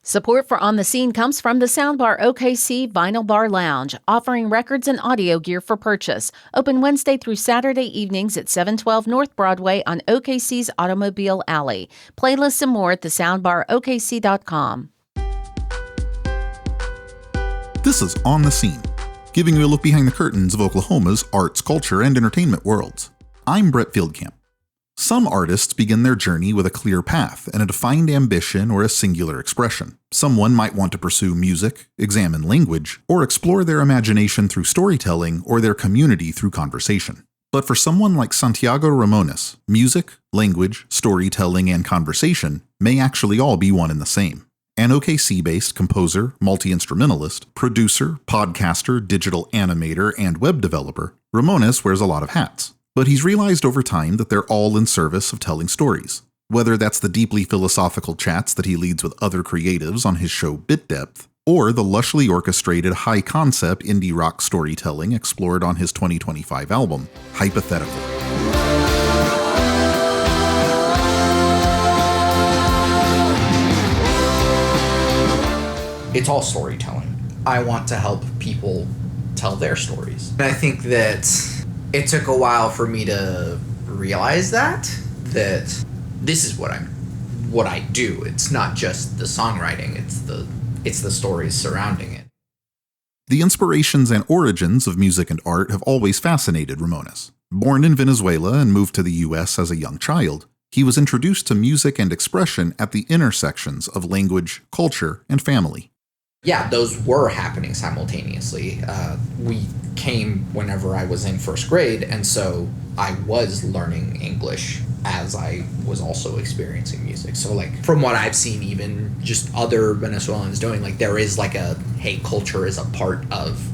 Support for On the Scene comes from the Soundbar OKC Vinyl Bar Lounge, offering records and audio gear for purchase. Open Wednesday through Saturday evenings at 712 North Broadway on OKC's Automobile Alley. Playlists and more at thesoundbarokc.com. This is On the Scene, giving you a look behind the curtains of Oklahoma's arts, culture, and entertainment worlds. I'm Brett Fieldcamp. Some artists begin their journey with a clear path and a defined ambition or a singular expression. Someone might want to pursue music, examine language, or explore their imagination through storytelling or their community through conversation. But for someone like Santiago Ramones, music, language, storytelling, and conversation may actually all be one and the same. An OKC-based composer, multi-instrumentalist, producer, podcaster, digital animator, and web developer, Ramones wears a lot of hats. But he's realized over time that they're all in service of telling stories. Whether that's the deeply philosophical chats that he leads with other creatives on his show Bit Depth, or the lushly orchestrated high-concept indie rock storytelling explored on his 2025 album, Hypothetical. It's all storytelling. I want to help people tell their stories. And I think that it took a while for me to realize that this is what I do. It's not just the songwriting, it's the stories surrounding it. The inspirations and origins of music and art have always fascinated Ramones. Born in Venezuela and moved to the US as a young child, he was introduced to music and expression at the intersections of language, culture, and family. Yeah, those were happening simultaneously. We came whenever I was in first grade, and so I was learning English as I was also experiencing music. So, like, from what I've seen, even just other Venezuelans doing, like, there is, like, hey, culture is a part of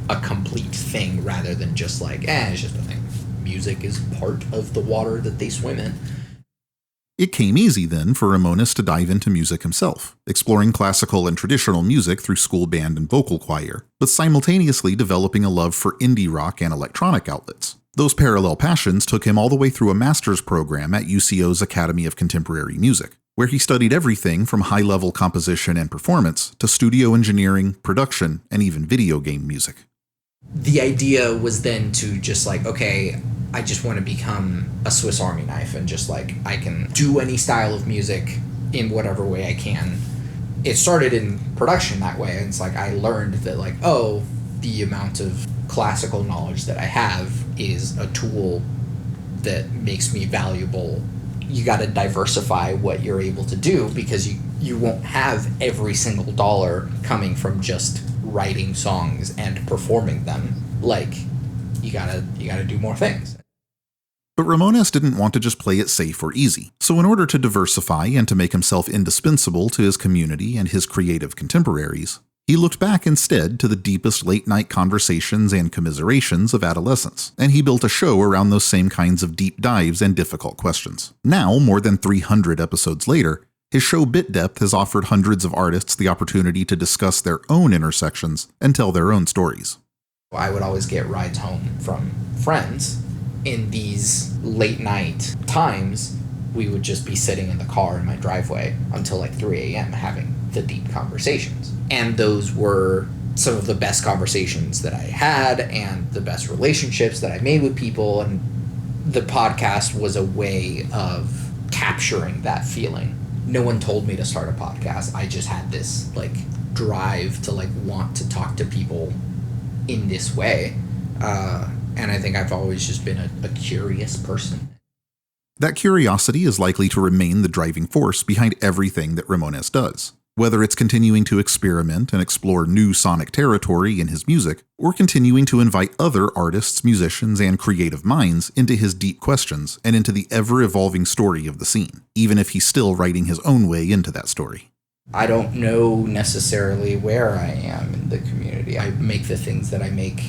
a complete thing rather than just, like, it's just a thing. Music is part of the water that they swim in. It came easy then for Ramones to dive into music himself, exploring classical and traditional music through school band and vocal choir, but simultaneously developing a love for indie rock and electronic outlets. Those parallel passions took him all the way through a master's program at UCO's Academy of Contemporary Music, where he studied everything from high-level composition and performance to studio engineering, production, and even video game music. The idea was then to just like, okay, I just want to become a Swiss Army knife and just like I can do any style of music in whatever way I can. It started in production that way, and it's like I learned that like, oh, the amount of classical knowledge that I have is a tool that makes me valuable. You got to diversify what you're able to do because you won't have every single dollar coming from just writing songs and performing them. Like you gotta do more things. But Ramones didn't want to just play it safe or easy, so in order to diversify and to make himself indispensable to his community and his creative contemporaries, he looked back instead to the deepest late-night conversations and commiserations of adolescence, and he built a show around those same kinds of deep dives and difficult questions. Now, more than 300 episodes later, his show Bit Depth has offered hundreds of artists the opportunity to discuss their own intersections and tell their own stories. I would always get rides home from friends. In these late night times, we would just be sitting in the car in my driveway until like 3 a.m. having the deep conversations. And those were some of the best conversations that I had and the best relationships that I made with people. And the podcast was a way of capturing that feeling. No one told me to start a podcast. I just had this like drive to like want to talk to people in this way. And I think I've always just been a curious person. That curiosity is likely to remain the driving force behind everything that Ramones does. Whether it's continuing to experiment and explore new sonic territory in his music, or continuing to invite other artists, musicians, and creative minds into his deep questions and into the ever-evolving story of the scene, even if he's still writing his own way into that story. I don't know necessarily where I am in the community. I make the things that I make,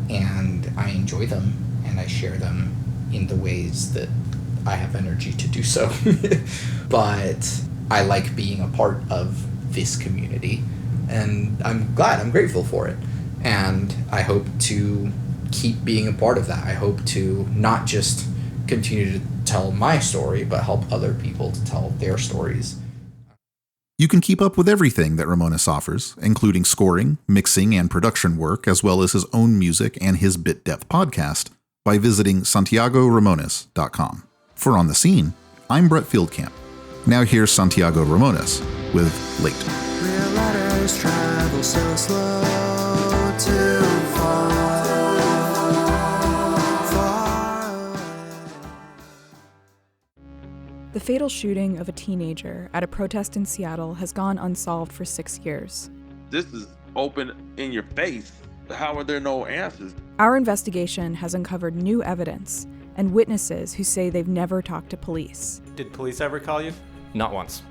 and I enjoy them, and I share them in the ways that I have energy to do so. But I like being a part of this community, and I'm grateful for it. And I hope to keep being a part of that. I hope to not just continue to tell my story, but help other people to tell their stories. You can keep up with everything that Ramones offers, including scoring, mixing, and production work, as well as his own music and his Bit Depth podcast, by visiting SantiagoRamones.com. For On the Scene, I'm Brett Fieldcamp. Now here's Santiago Ramones with Late. Where letters travel so slow to far away. The fatal shooting of a teenager at a protest in Seattle has gone unsolved for 6 years. This is open in your face. How are there no answers? Our investigation has uncovered new evidence and witnesses who say they've never talked to police. Did police ever call you? Not once.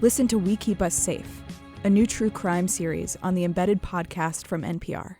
Listen to We Keep Us Safe, a new true crime series on the Embedded podcast from NPR.